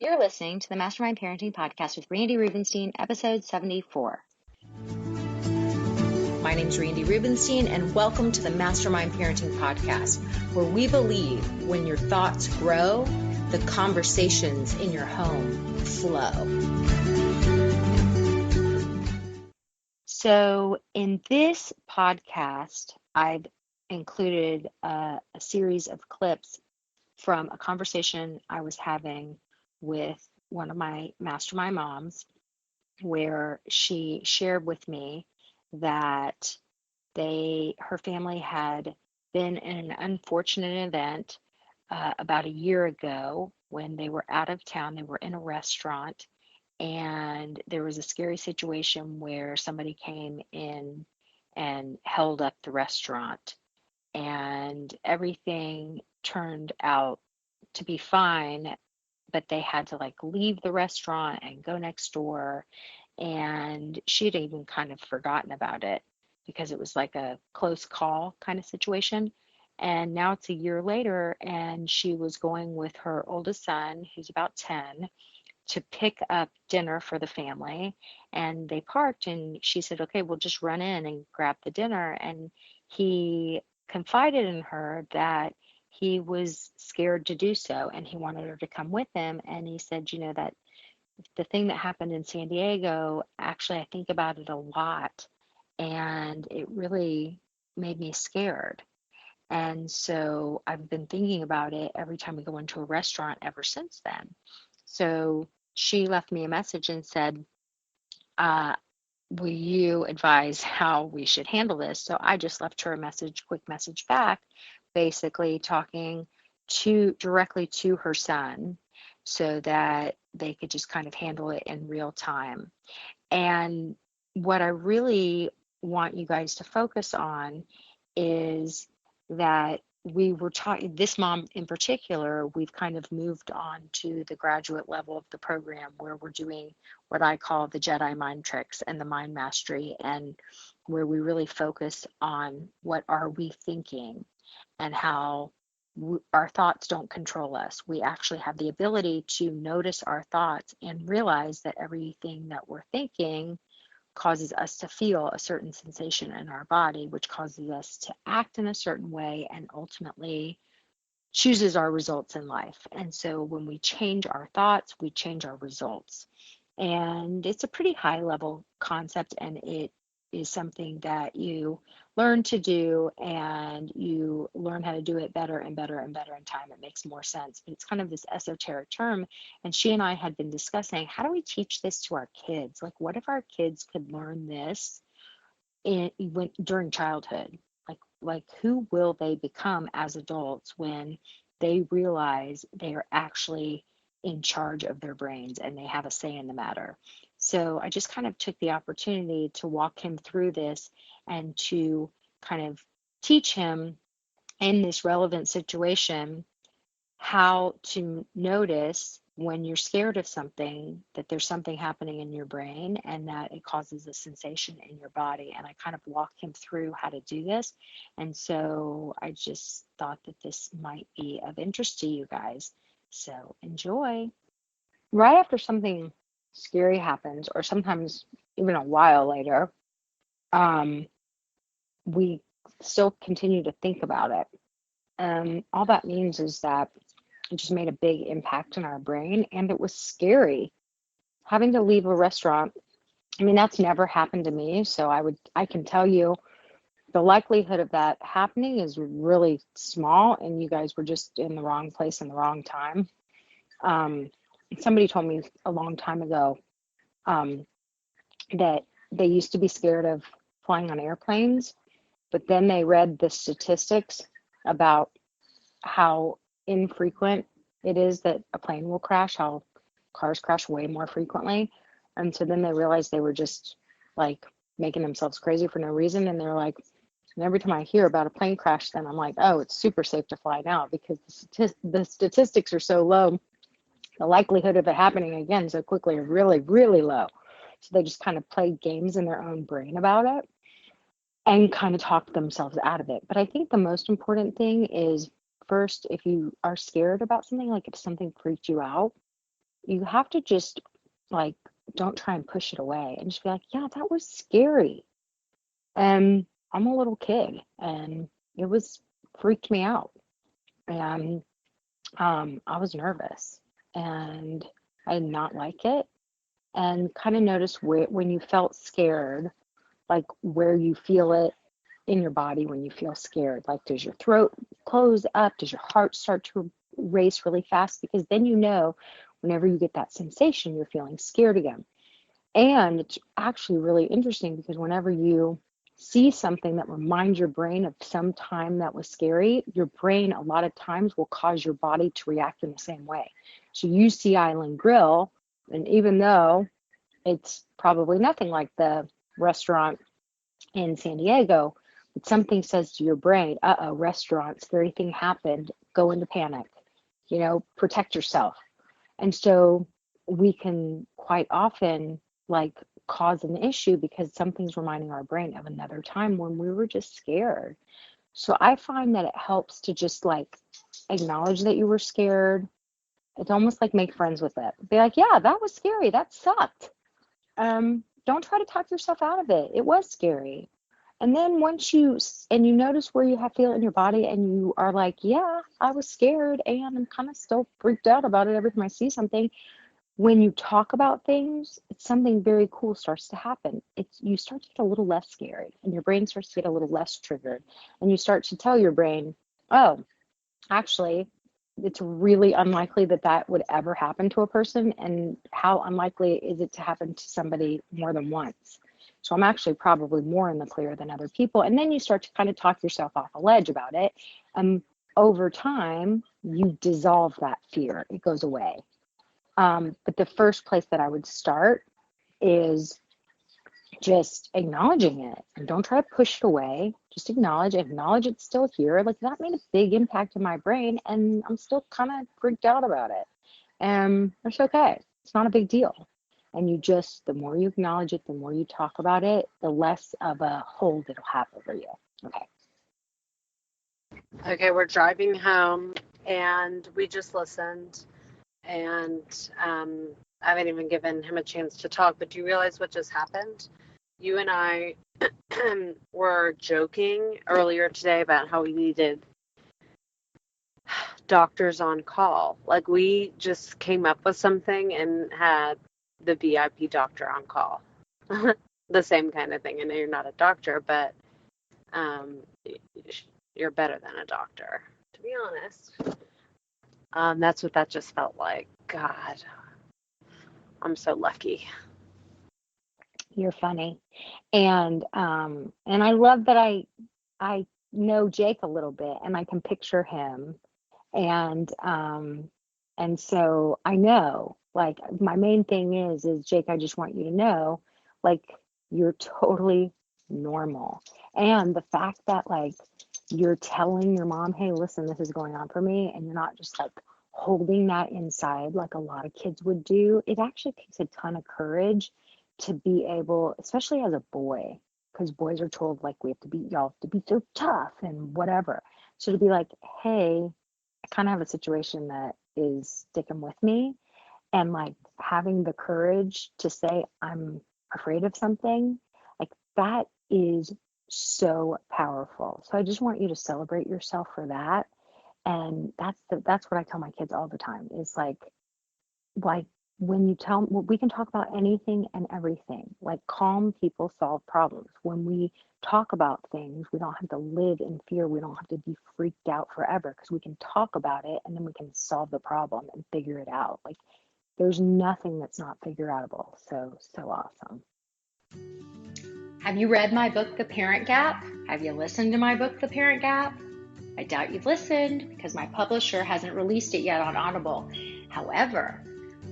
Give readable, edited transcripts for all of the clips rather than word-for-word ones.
You're listening to the Mastermind Parenting Podcast with Randy Rubenstein, episode 74. My name is Randy Rubenstein, and welcome to the Mastermind Parenting Podcast, where we believe when your thoughts grow, the conversations in your home flow. So in this podcast, I've included a series of clips from a conversation I was having with one of my mastermind moms, where she shared with me that her family had been in an unfortunate event about a year ago when they were out of town. They were in a restaurant, and there was a scary situation where somebody came in and held up the restaurant, and everything turned out to be fine, but they had to leave the restaurant and go next door. And she'd even kind of forgotten about it because it was like a close call kind of situation. And now it's a year later, and she was going with her oldest son, who's about 10, to pick up dinner for the family. And they parked, and she said, okay, we'll just run in and grab the dinner. And he confided in her that he was scared to do so, and he wanted her to come with him. And he said, that the thing that happened in San Diego, actually, I think about it a lot, and it really made me scared. And so I've been thinking about it every time we go into a restaurant ever since then. So she left me a message and said, will you advise how we should handle this? So I just left her a quick message back, basically talking directly to her son so that they could just kind of handle it in real time. And what I really want you guys to focus on is that we were talking, this mom in particular, we've kind of moved on to the graduate level of the program where we're doing what I call the Jedi mind tricks and the mind mastery, and where we really focus on what are we thinking and how our thoughts don't control us. We actually have the ability to notice our thoughts and realize that everything that we're thinking causes us to feel a certain sensation in our body, which causes us to act in a certain way and ultimately chooses our results in life. And so when we change our thoughts, we change our results. And it's a pretty high level concept, and it is something that you learn to do, and you learn how to do it better and better and better in time. It makes more sense, but it's kind of this esoteric term. And she and I had been discussing, how do we teach this to our kids? Like, what if our kids could learn this during childhood? Like who will they become as adults when they realize they are actually in charge of their brains and they have a say in the matter? So I just kind of took the opportunity to walk him through this and to kind of teach him in this relevant situation how to notice when you're scared of something, that there's something happening in your brain and that it causes a sensation in your body. And I kind of walked him through how to do this. And so I just thought that this might be of interest to you guys. So enjoy. Right after something scary happens, or sometimes even a while later, we still continue to think about it. All that means is that it just made a big impact in our brain, and it was scary. Having to leave a restaurant, I mean, that's never happened to me, so I can tell you the likelihood of that happening is really small, and you guys were just in the wrong place in the wrong time. Somebody told me a long time ago that they used to be scared of flying on airplanes, but then they read the statistics about how infrequent it is that a plane will crash, how cars crash way more frequently. And so then they realized they were just like making themselves crazy for no reason. And they're like, and every time I hear about a plane crash, then I'm like, oh, it's super safe to fly now because the statistics are so low. The likelihood of it happening again so quickly are really, really low. So they just kind of play games in their own brain about it and kind of talk themselves out of it. But I think the most important thing is, first, if you are scared about something, like if something freaked you out, you have to just like, don't try and push it away and just be like, yeah, that was scary. And I'm a little kid and it was freaked me out. And I was nervous and I did not like it. And kind of notice where, when you felt scared, like where you feel it in your body when you feel scared. Like, does your throat close up? Does your heart start to race really fast? Because then you know whenever you get that sensation, you're feeling scared again. And it's actually really interesting because whenever you see something that reminds your brain of some time that was scary, your brain a lot of times will cause your body to react in the same way. So you see Island Grill, and even though it's probably nothing like the restaurant in San Diego, but something says to your brain, uh-oh, restaurant, scary thing happened, go into panic, protect yourself. And so we can quite often like cause an issue because something's reminding our brain of another time when we were just scared. So I find that it helps to just like acknowledge that you were scared. It's almost like make friends with it. Be like, yeah, that was scary. That sucked. Don't try to talk yourself out of it. It was scary. And then once you notice where you have feel it in your body and you are like, yeah, I was scared and I'm kind of still freaked out about it every time I see something. When you talk about things, it's something very cool starts to happen. You start to get a little less scary and your brain starts to get a little less triggered. And you start to tell your brain, oh, actually, it's really unlikely that that would ever happen to a person. And how unlikely is it to happen to somebody more than once? So I'm actually probably more in the clear than other people. And then you start to kind of talk yourself off a ledge about it. Over time, you dissolve that fear. It goes away. But the first place that I would start is just acknowledging it and don't try to push it away. Just acknowledge it's still here. Like that made a big impact in my brain and I'm still kind of freaked out about it. And it's okay. It's not a big deal. And the more you acknowledge it, the more you talk about it, the less of a hold it'll have over you. Okay. Okay, we're driving home and we just listened and I haven't even given him a chance to talk, but do you realize what just happened? You and I were joking earlier today about how we needed doctors on call. Like we just came up with something and had the VIP doctor on call. The same kind of thing. I know you're not a doctor, but you're better than a doctor, to be honest. That's what that just felt like. God, I'm so lucky. You're funny. And I love that I know Jake a little bit and I can picture him. And so I know, like, my main thing is Jake, I just want you to know, like, you're totally normal. And the fact that, like, you're telling your mom, hey, listen, this is going on for me, and you're not just like holding that inside like a lot of kids would do, it actually takes a ton of courage to be able, especially as a boy, because boys are told, like, y'all have to be so tough and whatever. So to be like, hey, I kind of have a situation that is sticking with me, and like having the courage to say I'm afraid of something, like that is so powerful. So I just want you to celebrate yourself for that. And that's what I tell my kids all the time is like when you tell well, we can talk about anything and everything. Like calm people solve problems. When we talk about things, we don't have to live in fear. We don't have to be freaked out forever because we can talk about it and then we can solve the problem and figure it out. Like there's nothing that's not figure outable. So awesome. Have you read my book, The Parent Gap? Have you listened to my book, The Parent Gap? I doubt you've listened because my publisher hasn't released it yet on Audible. However,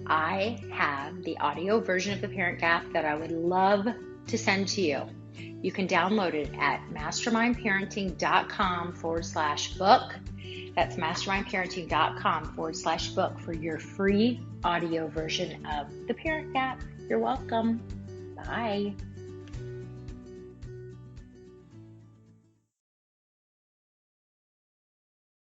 I have the audio version of The Parent Gap that I would love to send to you. You can download it at mastermindparenting.com/book. That's mastermindparenting.com/book for your free audio version of The Parent Gap. You're welcome. Bye.